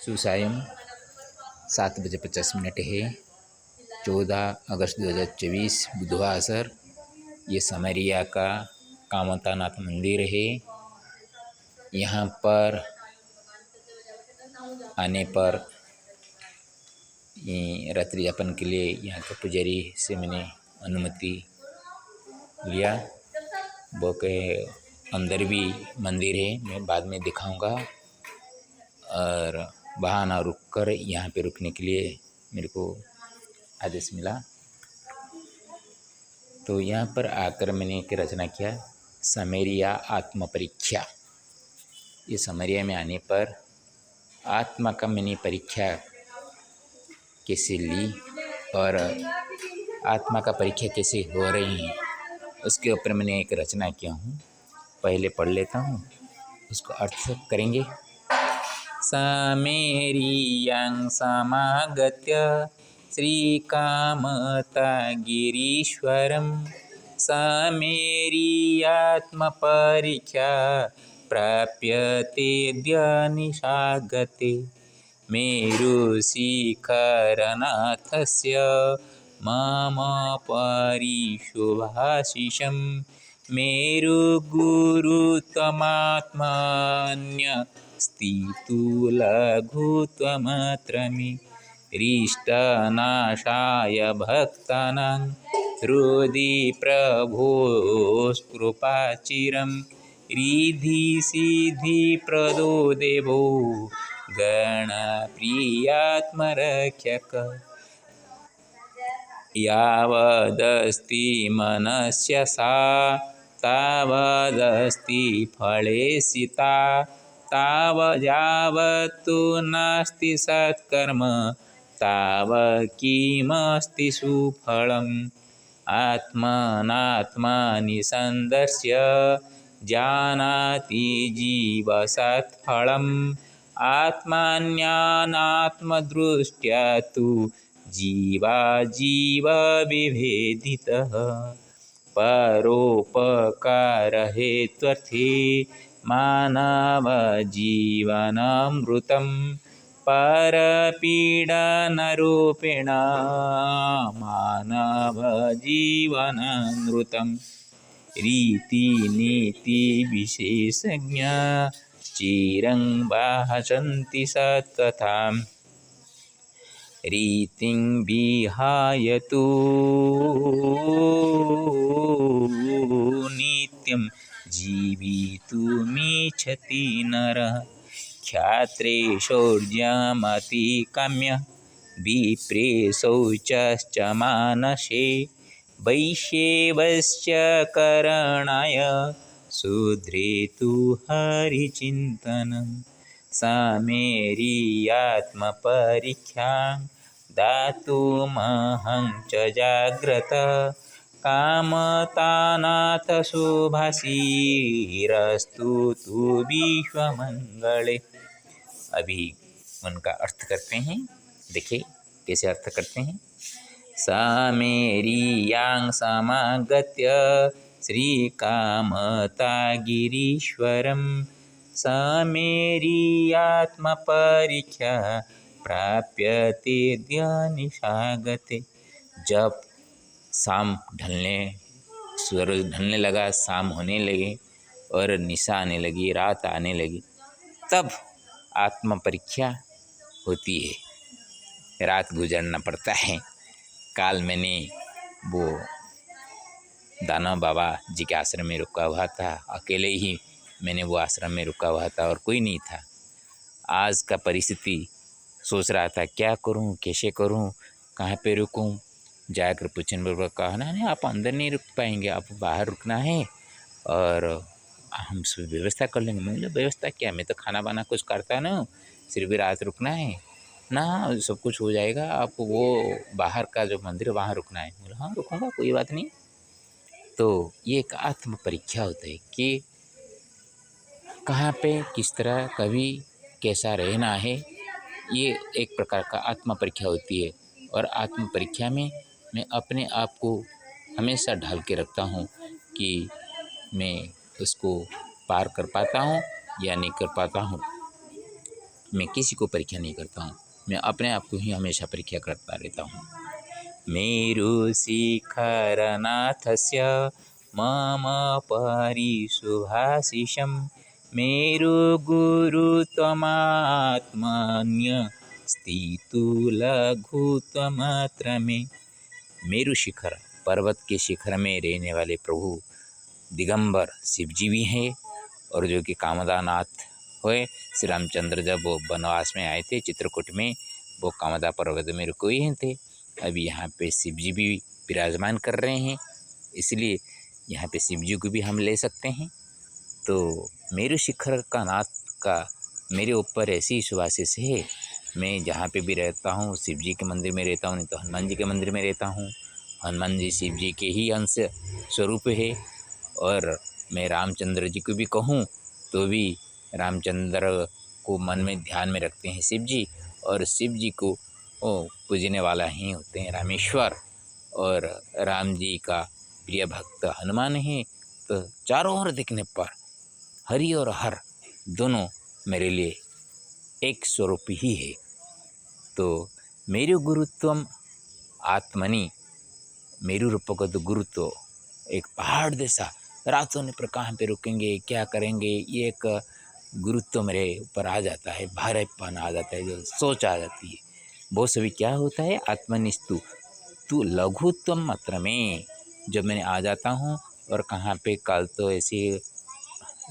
सुसायम 7:50 है। 14 अगस्त 2024 बुधवार। ये समरिया का कामतानाथ मंदिर है। यहाँ पर आने पर रात्रि यापन के लिए यहाँ के पुजारी से मैंने अनुमति लिया। वो के अंदर भी मंदिर है, मैं बाद में दिखाऊंगा। और बहाना रुक कर यहाँ पे रुकने के लिए मेरे को आदेश मिला। तो यहाँ पर आकर मैंने एक रचना किया, समरिया आत्म परीक्षा। ये समरिया में आने पर आत्मा का मैंने परीक्षा कैसे ली और आत्मा का परीक्षा कैसे हो रही है, उसके ऊपर मैंने एक रचना किया हूँ। पहले पढ़ लेता हूँ, उसको अर्थ करेंगे। समेरियं समागत्य श्रीकामता गिरीश्वरं समेरियात्मपरीक्षा प्राप्यतेऽद्य निशागते। मेरुशिखरनाथस्य मम परिशुभाशिषं मेरुगुरुत्वमात्मन्यस्तितु लघुत्वमत्र मे। रिष्टनाशाय भक्तानां हृदि प्रभोस्कृपाचिरं रिद्धिसिद्धिप्रदो देवो गणप्रियात्मरक्षक। यावदस्ति मनस्य सा तावदस्ति फलेषिता। यावत्तु नास्ति सत्कर्म तावत् किमस्ति सुफलम्। आत्मनात्मनि सन्दर्श्य जानाति जीवसत्फलम्। आत्मन्यानात्मदृष्ट्या तु जीवविभेदितः। परोपकारहेत्वर्थे मानवजीवनामृतं परपीडनरूपेण मानवजीवनामृतं। रीतिनीतिविशेषज्ञा चिरं भाषन्ति सत्कथाम्। रीतिं विहाय तु नित्यं जीवितुमिच्छति नरः। क्षत्रे शौर्यमतिकाम्य विप्रे शौचश्च मानसे। वैश्येवस्य करणाय शूद्रे तु हरिचिन्तनं। समेरियात्मपरीक्षां दातुमहं च जाग्रतः। कामतानाथ शुभाशीरस्तु तु विश्वमंगले। अभी उनका अर्थ करते हैं, देखिए कैसे अर्थ करते हैं। समेरियां समागत्य श्रीकामता गिरीश्वरं समेरियात्मपरीक्षा प्राप्यतेऽद्य निशागते। जब शाम ढलने, सूरज ढलने लगा, शाम होने लगे और निशा आने लगी, रात आने लगी, तब आत्म परीक्षा होती है, रात गुजरना पड़ता है। काल मैंने वो दानव बाबा जी के आश्रम में रुका हुआ था, अकेले ही मैंने वो आश्रम में रुका हुआ था और कोई नहीं था। आज का परिस्थिति सोच रहा था क्या करूं, कैसे करूं, कहाँ पे रुकूं। जाकर पूछने पर कहा ना, नहीं आप अंदर नहीं रुक पाएंगे, आप बाहर रुकना है और हम सब व्यवस्था कर लेंगे। मैं बोला व्यवस्था क्या, मैं तो खाना वाना कुछ करता ना, सिर्फ रात रुकना है ना, सब कुछ हो जाएगा। आप वो बाहर का जो मंदिर है वहाँ रुकना है। बोला हाँ रुकूँगा, कोई बात नहीं। तो ये एक आत्म परीक्षा होता है कि कहाँ पे किस तरह कभी कैसा रहना है। ये एक प्रकार का आत्म परीक्षा होती है। और आत्म परीक्षा में मैं अपने आप को हमेशा ढाल के रखता हूँ कि मैं उसको पार कर पाता हूँ या नहीं कर पाता हूँ। मैं किसी को परीक्षा नहीं करता हूँ, मैं अपने आप को ही हमेशा परीक्षा करता रहता हूँ। मेरु शिखरनाथस्य मम परिशुभाशिषं मेरु गुरुत्वमात्मन्य स्थितु लघुत्वमत्र मे। मेरु शिखर, पर्वत के शिखर में रहने वाले प्रभु दिगंबर शिव जी भी हैं, और जो कि कामदानाथ हुए। श्री रामचंद्र जब वो वनवास में आए थे चित्रकूट में, वो कामदा पर्वत में रुके हुए थे। अभी यहाँ पे शिव जी भी विराजमान कर रहे हैं, इसलिए यहाँ पे शिव जी को भी हम ले सकते हैं। तो मेरु शिखर का नाथ का मेरे ऊपर ऐसी सुभाषिष है। मैं जहाँ पे भी रहता हूँ, शिव जी के मंदिर में रहता हूँ, नहीं तो हनुमान जी के मंदिर में रहता हूँ। हनुमान जी शिव जी के ही अंश स्वरूप है, और मैं रामचंद्र जी को भी कहूँ तो भी रामचंद्र को मन में ध्यान में रखते हैं शिव जी, और शिव जी को पूजने वाला ही होते हैं रामेश्वर, और राम जी का प्रिय भक्त हनुमान है। तो चारों ओर देखने पर हरि और हर दोनों मेरे लिए एक स्वरूप ही है। तो मेरु गुरुत्वम आत्मनि, मेरु रूपगत गुरुत्व एक पहाड़ जैसा, रातों ने पर कहाँ पे रुकेंगे, क्या करेंगे, ये एक गुरुत्व मेरे ऊपर आ जाता है, भारेपन आ जाता है, जो सोच आ जाती है। वो सभी क्या होता है, आत्मनिस्तु तू लघुत्वम मात्र में। जब मैं आ जाता हूँ, और कहाँ पे कल तो ऐसी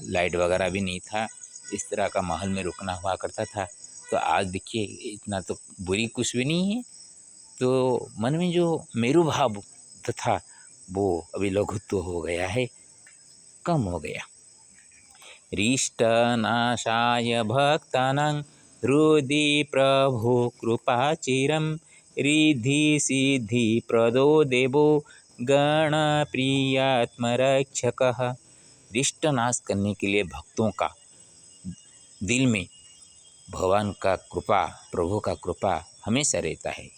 लाइट वगैरह भी नहीं था, इस तरह का महल में रुकना हुआ करता था। तो आज देखिए इतना तो बुरी कुछ भी नहीं है। तो मन में जो मेरु भाव था वो अभी लघुत्व हो गया है, कम हो गया। रिष्टनाशाय भक्तानां हृदि प्रभु कृपाचिरं रिद्धि सिद्धि प्रदो देवो गणप्रियात्मरक्षकः। रिष्ट नाश करने के लिए भक्तों का दिल में भगवान का कृपा, प्रभु का कृपा हमेशा रहता है,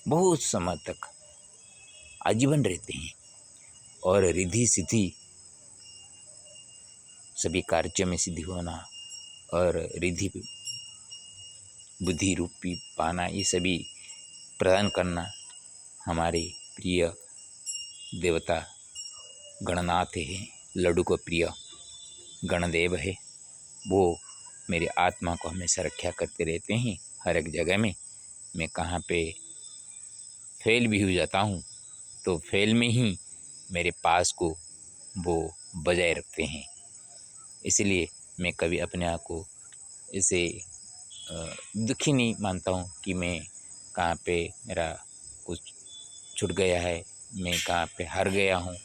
बहुत समय तक आजीवन रहते हैं। और रिद्धि सिद्धि, सभी कार्य में सिद्धि होना, और रिद्धि बुद्धि रूपी पाना, ये सभी प्रदान करना हमारे प्रिय देवता गणनाथ है, लड्डू को प्रिय गणदेव है। वो मेरी आत्मा को हमेशा रक्षा करते रहते हैं हर एक जगह में। मैं कहाँ पे फेल भी हो जाता हूँ तो फेल में ही मेरे पास को वो बजाय रखते हैं। इसलिए मैं कभी अपने आप को ऐसे दुखी नहीं मानता हूँ कि मैं कहाँ पे मेरा कुछ छूट गया है, मैं कहाँ पे हार गया हूँ,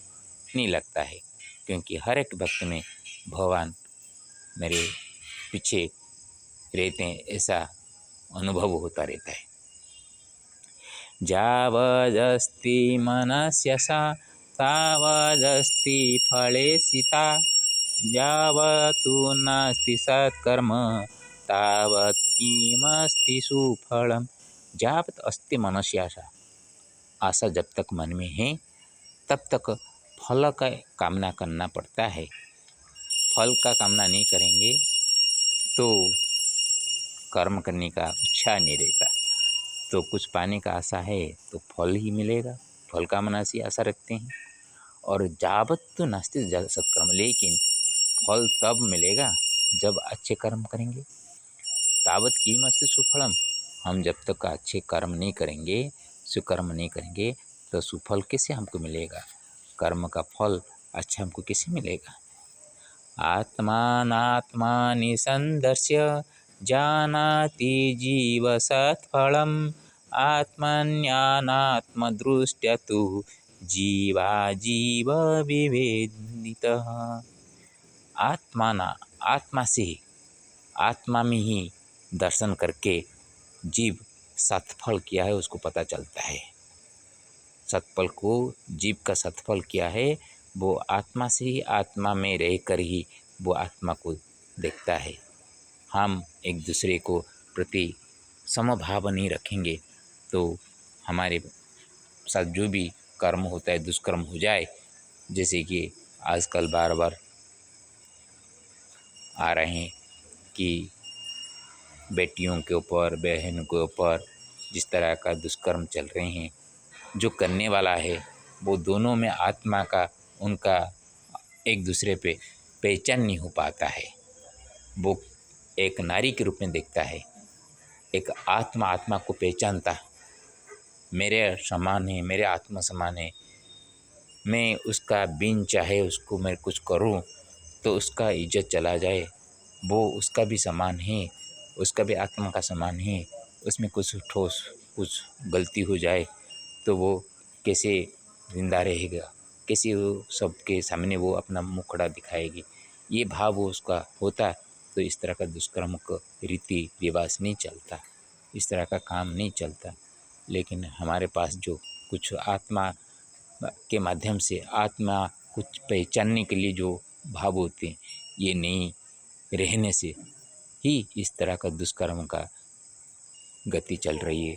नहीं लगता है। क्योंकि हर एक वक्त में भगवान मेरे पीछे रहते हैं, ऐसा अनुभव होता रहता है। यावदस्ति मनस्य सा तावदस्ति फले स्थिता यावतु नास्ति सत्कर्म तावत् किमस्ति सुफलम्। यावत अस्ति मनस्य आशा, आशा जब तक मन में है तब तक फल का कामना करना पड़ता है। फल का कामना नहीं करेंगे तो कर्म करने का इच्छा नहीं रहता। तो कुछ पाने का आशा है तो फल ही मिलेगा, फल कामना से आशा रखते हैं। और जावत तो नास्ति सत्कर्म, लेकिन फल तब मिलेगा जब अच्छे कर्म करेंगे। तावत कीमस्ति सुफलम, हम जब तक अच्छे कर्म नहीं करेंगे, सुकर्म नहीं करेंगे तो सुफल कैसे हमको मिलेगा, कर्म का फल अच्छा हमको कैसे मिलेगा। आत्मानात्मानि संदर्श्य जानाति जीव सत्फलम् आत्मन्यानात्मदृष्ट्या तु जीवा जीव विवेदितः। आत्माना, आत्मा से, आत्मा में ही दर्शन करके जीव सत्फल क्या है उसको पता चलता है। सत्फल को, जीव का सत्फल क्या है वो आत्मा से ही, आत्मा में रहकर ही वो आत्मा को देखता है। हम एक दूसरे को प्रति समभाव नहीं रखेंगे तो हमारे साथ जो भी कर्म होता है, दुष्कर्म हो जाए, जैसे कि आजकल बार बार आ रहे हैं कि बेटियों के ऊपर, बहन के ऊपर जिस तरह का दुष्कर्म चल रहे हैं, जो करने वाला है वो दोनों में आत्मा का उनका एक दूसरे पे पहचान नहीं हो पाता है। वो एक नारी के रूप में देखता है, एक आत्मा को पहचानता, मेरे समान है, मेरे आत्मा समान है, मैं उसका बिन चाहे उसको मैं कुछ करूं तो उसका इज्जत चला जाए, वो उसका भी समान है, उसका भी आत्मा का समान है, उसमें कुछ ठोस कुछ गलती हो जाए तो वो कैसे जिंदा रहेगा, कैसे वो सबके सामने वो अपना मुखड़ा दिखाएगी। ये भाव वो उसका होता तो इस तरह का दुष्कर्म का रीति रिवाज नहीं चलता, इस तरह का काम नहीं चलता। लेकिन हमारे पास जो कुछ आत्मा के माध्यम से आत्मा कुछ पहचानने के लिए जो भाव होते हैं, ये नहीं रहने से ही इस तरह का दुष्कर्म का गति चल रही है।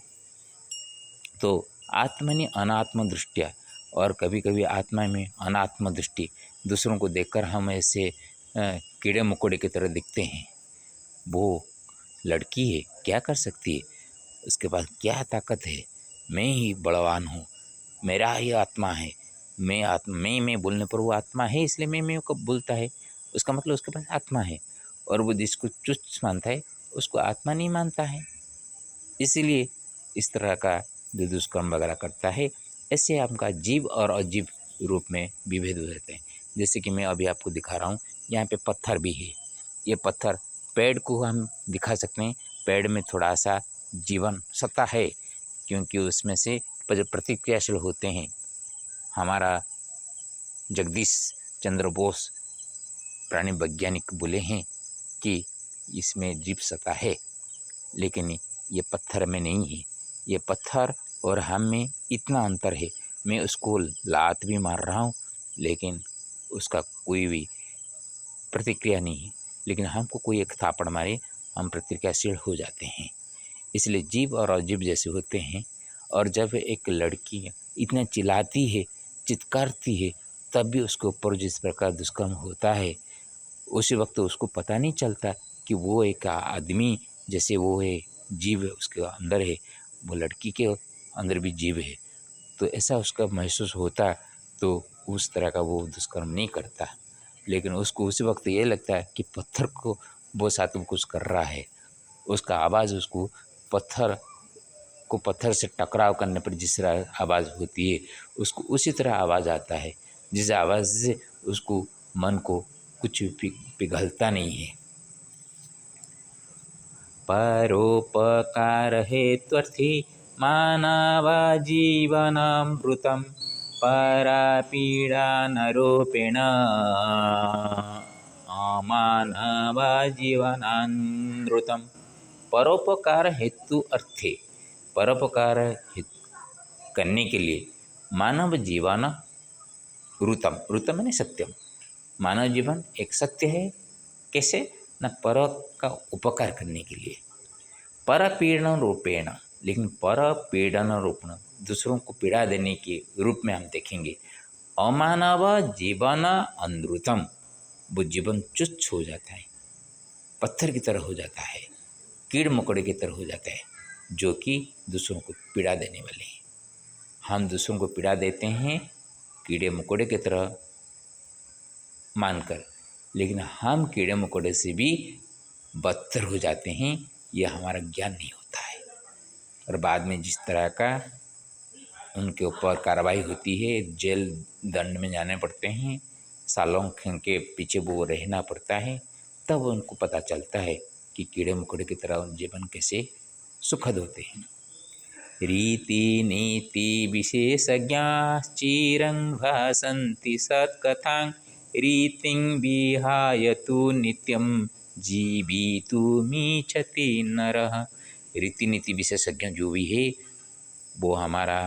तो आत्मनि अनात्म दृष्टिया, और कभी कभी आत्मा में अनात्म दृष्टि, दूसरों को देखकर हम ऐसे कीड़े मकोड़े की तरह दिखते हैं। वो लड़की है, क्या कर सकती है, उसके पास क्या ताकत है, मैं ही बलवान हूँ, मेरा ही आत्मा है, मैं बोलने पर वो आत्मा है, इसलिए मैं कब बोलता है, उसका मतलब उसके पास आत्मा है। और वो जिसको तुच्छ मानता है उसको आत्मा नहीं मानता है, इसीलिए इस तरह का जो दुष्कर्म वगैरह करता है, ऐसे आपका जीव और अजीव रूप में विभेद हो जाते हैं। जैसे कि मैं अभी आपको दिखा रहा हूँ, यहाँ पे पत्थर भी है, ये पत्थर पेड़ को हम दिखा सकते हैं, पेड़ में थोड़ा सा जीवन सत्ता है क्योंकि उसमें से प्रतिक्रियाशील होते हैं। हमारा जगदीश चंद्र बोस प्राणी वैज्ञानिक बोले हैं कि इसमें जीव सत्ता है, लेकिन ये पत्थर में नहीं है। ये पत्थर और हम में इतना अंतर है, मैं उसको लात भी मार रहा हूँ लेकिन उसका कोई भी प्रतिक्रिया नहीं है, लेकिन हमको कोई एक थापड़ मारे हम प्रतिक्रियाशील हो जाते हैं। इसलिए जीव और अजीव जैसे होते हैं। और जब एक लड़की इतना चिल्लाती है, चित्कारती है, तब भी उसके ऊपर जिस प्रकार दुष्कर्म होता है, उसी वक्त उसको पता नहीं चलता कि वो एक आदमी जैसे वो है, जीव है उसके अंदर है, वो लड़की के अंदर भी जीव है। तो ऐसा उसका महसूस होता तो उस तरह का वो दुष्कर्म नहीं करता। लेकिन उसको उसी वक्त ये लगता है कि पत्थर को वो साथ में कुछ कर रहा है, उसका आवाज़ उसको पत्थर से टकराव करने पर जिस तरह आवाज़ होती है, उसको उसी तरह आवाज़ आता है, जिस आवाज़ से उसको मन को कुछ पिघलता नहीं है। परोपकार हेत्वर्थी मानवा जीवनामृतं परापीडा नरोपेण मानवा जीवनामृतं। परोपकार हेतु अर्थे, परोपकार करने के लिए मानव जीवन ऋतम, ऋतम यानी सत्यम, मानव जीवन एक सत्य है। कैसे न, पर का उपकार करने के लिए, पर पीड़न रूपेण, लेकिन पर पीड़न रूपेण दूसरों को पीड़ा देने के रूप में हम देखेंगे। अमानव जीवन अनृतम, वो जीवन तुच्छ हो जाता है, पत्थर की तरह हो जाता है, कीड़ मकोड़े की तरह हो जाता है, जो कि दूसरों को पीड़ा देने वाले हैं। हम दूसरों को पीड़ा देते हैं कीड़े मकोड़े की तरह मानकर, लेकिन हम कीड़े मकोड़े से भी बदतर हो जाते हैं, यह हमारा ज्ञान नहीं होता है। और बाद में जिस तरह का उनके ऊपर कार्रवाई होती है, जेल दंड में जाने पड़ते हैं, सालों के पीछे वो रहना पड़ता है, तब उनको पता चलता है कि कीड़े मकोड़े की तरह जीवन कैसे सुखद होते हैं। रीति नीति विशेषज्ञाश्चिरं भासन्ति सत्कथां रीतिं विहाय तु नित्यं जीवितुमिच्छति नरः। रीति नीति विशेषज्ञ जो भी है, वो हमारा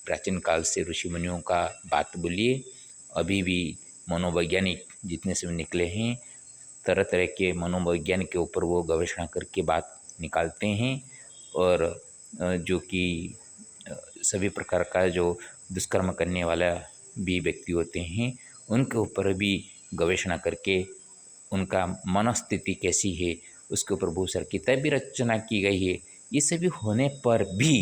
प्राचीन काल से ऋषि मुनियों का बात बोलिए, अभी भी मनोवैज्ञानिक जितने से निकले हैं, तरह तरह के मनोवैज्ञानिक के ऊपर वो गवेषणा करके बात निकालते हैं। और जो कि सभी प्रकार का जो दुष्कर्म करने वाला भी व्यक्ति होते हैं, उनके ऊपर भी गवेषणा करके उनका मनस्थिति कैसी है, उसके ऊपर बहुत सारी किताब भी रचना की गई है। ये सभी होने पर भी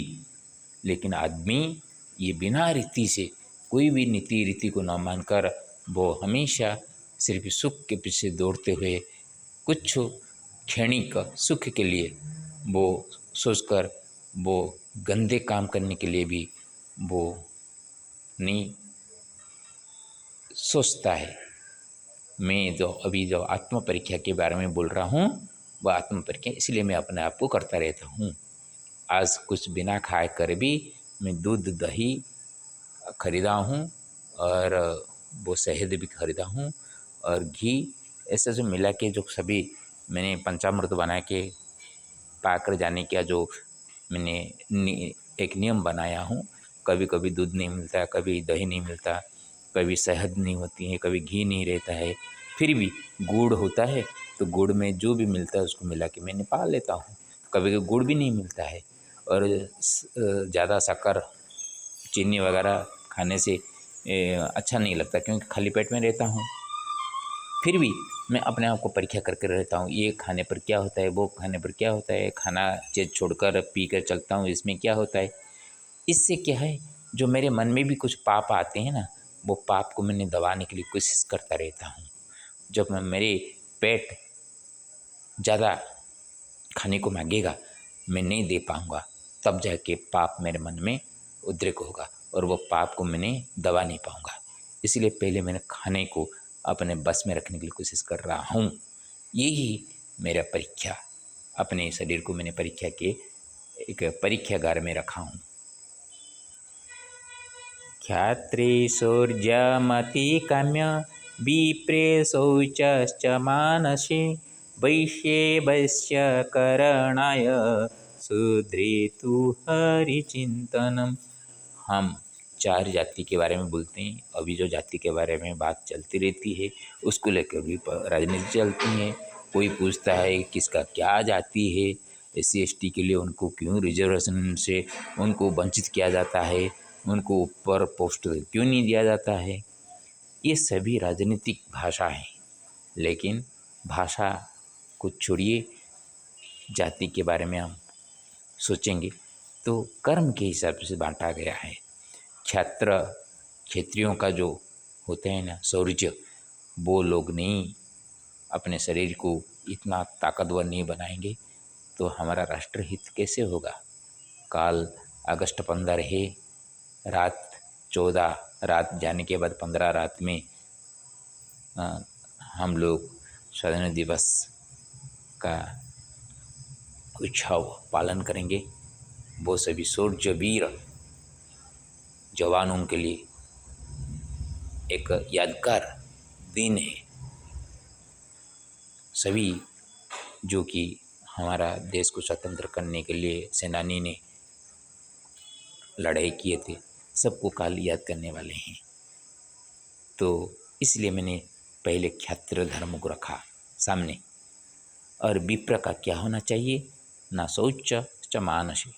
लेकिन आदमी ये बिना रीति से, कोई भी नीति रीति को न मानकर वो हमेशा सिर्फ सुख के पीछे दौड़ते हुए कुछ क्षणिक सुख के लिए वो सोचकर वो गंदे काम करने के लिए भी वो नहीं सोचता है। मैं जो अभी जो आत्म परीक्षा के बारे में बोल रहा हूँ वह आत्म परीक्षा इसलिए मैं अपने आप को करता रहता हूँ। आज कुछ बिना खाए कर भी मैं दूध दही खरीदा हूँ और वो शहद भी खरीदा हूँ और घी, ऐसे जो मिला के जो सभी मैंने पंचामृत बना के पाकर जाने का जो मैंने एक नियम बनाया हूँ। कभी कभी दूध नहीं मिलता, कभी दही नहीं मिलता, कभी शहद नहीं होती है, कभी घी नहीं रहता है, फिर भी गुड़ होता है तो गुड़ में जो भी मिलता है उसको मिला के मैंने पा लेता हूँ। कभी कभी गुड़ भी नहीं मिलता है और ज़्यादा शक्कर चीनी वगैरह खाने से अच्छा नहीं लगता क्योंकि खाली पेट में रहता हूँ। फिर भी मैं अपने आप को परीक्षा करके रहता हूँ, ये खाने पर क्या होता है, वो खाने पर क्या होता है, खाना चीज छोड़कर पी कर चलता हूँ, इसमें क्या होता है। इससे क्या है, जो मेरे मन में भी कुछ पाप आते हैं ना, वो पाप को मैंने दबाने के लिए कोशिश करता रहता हूँ। जब मैं मेरे पेट ज़्यादा खाने को मांगेगा, मैं नहीं दे पाऊँगा, तब जाके पाप मेरे मन में उद्रेक होगा और वो पाप को मैंने दबा नहीं पाऊँगा। इसलिए पहले मैंने खाने को अपने बस में रखने की कोशिश कर रहा हूँ। यही मेरा परीक्षा, अपने शरीर को मैंने परीक्षा के एक परीक्षागार में रखा हूँ। ख्यात्रे शौर्यमति काम्य विप्रे शौचश्च मानसे वैश्ये वैश्यकरणाय शूद्रे तु हरिचिंतनम। हम 4 जाति के बारे में बोलते हैं। अभी जो जाति के बारे में बात चलती रहती है उसको लेकर भी राजनीति चलती है। कोई पूछता है किसका क्या जाति है, SC ST के लिए उनको क्यों रिजर्वेशन से उनको वंचित किया जाता है, उनको ऊपर पोस्ट क्यों नहीं दिया जाता है। ये सभी राजनीतिक भाषा है, लेकिन भाषा को छोड़िए, जाति के बारे में हम सोचेंगे तो कर्म के हिसाब से बांटा गया है। क्षेत्रियों का जो होते हैं ना शौर्य, वो लोग नहीं अपने शरीर को इतना ताकतवर नहीं बनाएंगे तो हमारा राष्ट्रहित कैसे होगा। काल अगस्त 15 है, रात 14 रात जाने के बाद 15 रात में हम लोग स्वतंत्रता दिवस का उत्सव पालन करेंगे। वो सभी शौर्यवीर जवानों के लिए एक यादगार दिन है। सभी जो कि हमारा देश को स्वतंत्र करने के लिए सेनानी ने लड़ाई किए थे, सबको काल याद करने वाले हैं। तो इसलिए मैंने पहले क्षत्रिय धर्म को रखा सामने। और विप्र का क्या होना चाहिए, ना शौच च मानसे,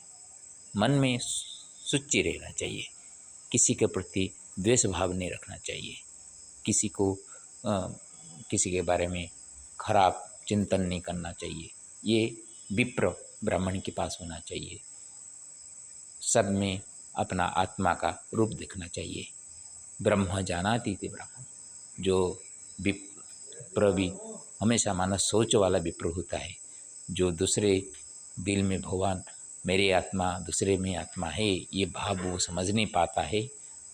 मन में शुचि रहना चाहिए, किसी के प्रति द्वेष भाव नहीं रखना चाहिए, किसी को किसी के बारे में खराब चिंतन नहीं करना चाहिए। ये विप्र ब्राह्मण के पास होना चाहिए। सब में अपना आत्मा का रूप देखना चाहिए। ब्रह्म जानाति इति ब्रह्म, जो विप्र भी हमेशा माना सोच वाला विप्र होता है, जो दूसरे दिल में भगवान मेरे आत्मा दूसरे में आत्मा है ये भाव वो समझ नहीं पाता है,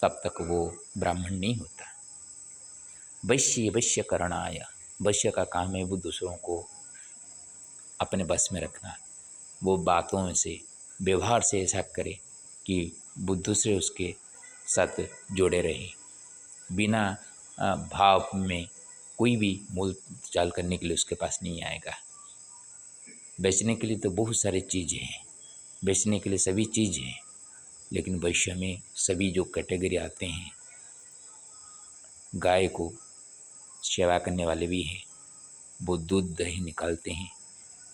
तब तक वो ब्राह्मण नहीं होता। वैश्य वैश्यकरणाय, वैश्य का काम है वो दूसरों को अपने बस में रखना। वो बातों से व्यवहार से ऐसा करे कि वो दूसरे उसके साथ जोड़े रहे, बिना भाव में कोई भी मोल चाल करने के लिए उसके पास नहीं आएगा। बेचने के लिए तो बहुत सारी चीज़ें हैं, बेचने के लिए सभी चीज़ हैं, लेकिन वैश्य में सभी जो कैटेगरी आते हैं, गाय को सेवा करने वाले भी हैं, वो दूध दही निकालते हैं।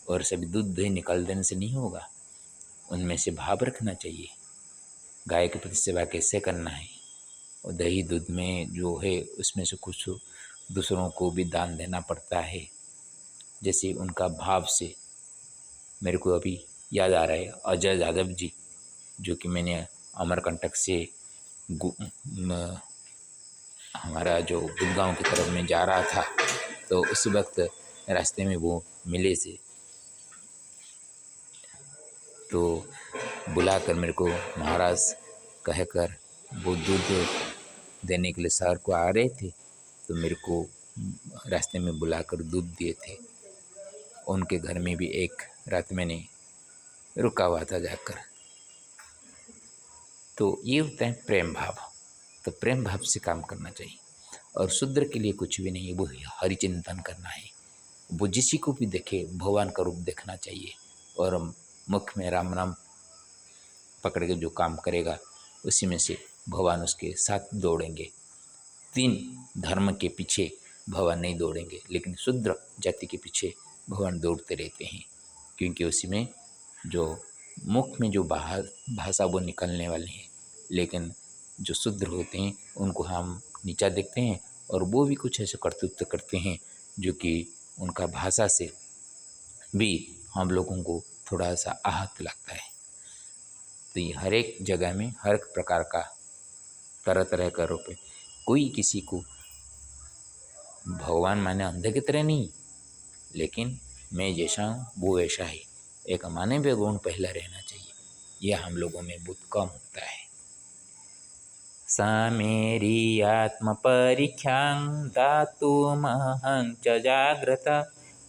और सभी दूध दही निकाल देने से नहीं होगा, उनमें से भाव रखना चाहिए। गाय के प्रति सेवा कैसे करना है, और दही दूध में जो है उसमें से कुछ दूसरों को भी दान देना पड़ता है। जैसे उनका भाव से मेरे को अभी याद आ रहा है अजय यादव जी, जो कि मैंने अमरकंटक से हमारा जो गुड़गांव की तरफ में जा रहा था, तो उस वक्त रास्ते में वो मिले थे, तो बुलाकर मेरे को महाराज कहकर वो दूध देने के लिए शहर को आ रहे थे, तो मेरे को रास्ते में बुलाकर दूध दिए थे। उनके घर में भी एक रात मैंने रुका हुआ था जाकर। तो ये होता है प्रेम भाव। तो प्रेम भाव से काम करना चाहिए। और शूद्र के लिए कुछ भी नहीं है, वो हरिचिंतन करना है। वो जिसी को भी देखे भगवान का रूप देखना चाहिए, और मुख में राम नाम पकड़ के जो काम करेगा उसी में से भगवान उसके साथ दौड़ेंगे। 3 धर्म के पीछे भगवान नहीं दौड़ेंगे, लेकिन शूद्र जाति के पीछे भगवान दौड़ते रहते हैं, क्योंकि उसी में जो मुख में जो भाषा वो निकलने वाली है, लेकिन जो शूद्र होते हैं उनको हम नीचा देखते हैं, और वो भी कुछ ऐसे कर्तृत्व करते हैं जो कि उनका भाषा से भी हम लोगों को थोड़ा सा आहत लगता है। तो ये हर एक जगह में हर एक प्रकार का तरह तरह का रूप है। कोई किसी को भगवान माने अंधे की तरह नहीं, लेकिन मैं जैसा हूँ वो वैसा ही। एक मानवीय गुण पहला रहना चाहिए, यह हम लोगों में बहुत कम होता है। सा मेरी आत्म परीक्षां दातुमहं च जाग्रत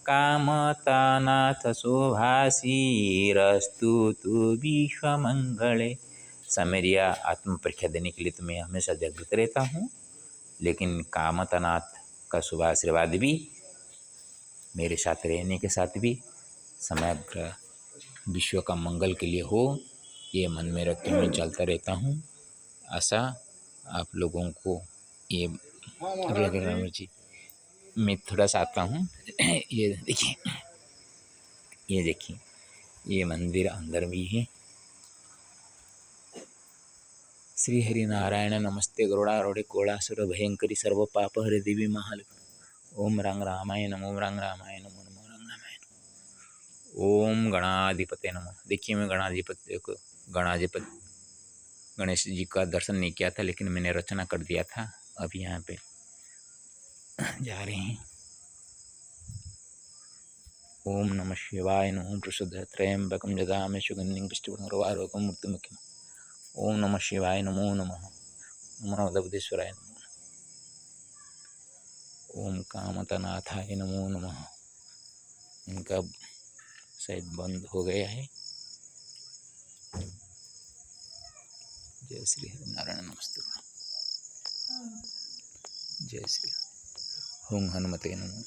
कामतानाथ शुभासीरस्तु तु विश्वमंगले। सा मेरी आत्म परीक्षा देने के लिए तो मैं हमेशा जागृत रहता हूँ, लेकिन कामतनाथ का शुभ आशीर्वाद भी मेरे साथ रहने के साथ भी समग्र विश्व का मंगल के लिए हो, ये मन में रख के मैं चलता रहता हूँ। आशा आप लोगों को ये जी मैं थोड़ा सा आता हूँ। ये देखिए ये मंदिर अंदर भी है। श्री हरि नारायण नमस्ते गरुड़ारूढ़ कोलासुर भयंकरी सर्व पाप हरे देवी महालक्ष्मी। ओम रंग रामाय नमो, ओम रंग रामाय नमो, नमो रंग रामाय नमो। ओम गणाधिपते नमो। देखिए मैं गणेश जी का दर्शन नहीं किया था, लेकिन मैंने रचना कर दिया था। अब यहाँ पे जा रहे हैं। ओम नमः शिवाय नमः प्रसिद्ध त्रयंबकं जगामि सुगंधिं पुष्टिवर्धनगर्वारोगं मृत्युमुखिम्। ओम नमः शिवाय नमो नमः। नमो भगवतेश्वराय नमो। ओम कामतनाथाय नमो नमः। इनका शायद बंद हो गया है। जय श्री हरिनारायण नमस्ते। जय श्री ओम हनुमते नमो।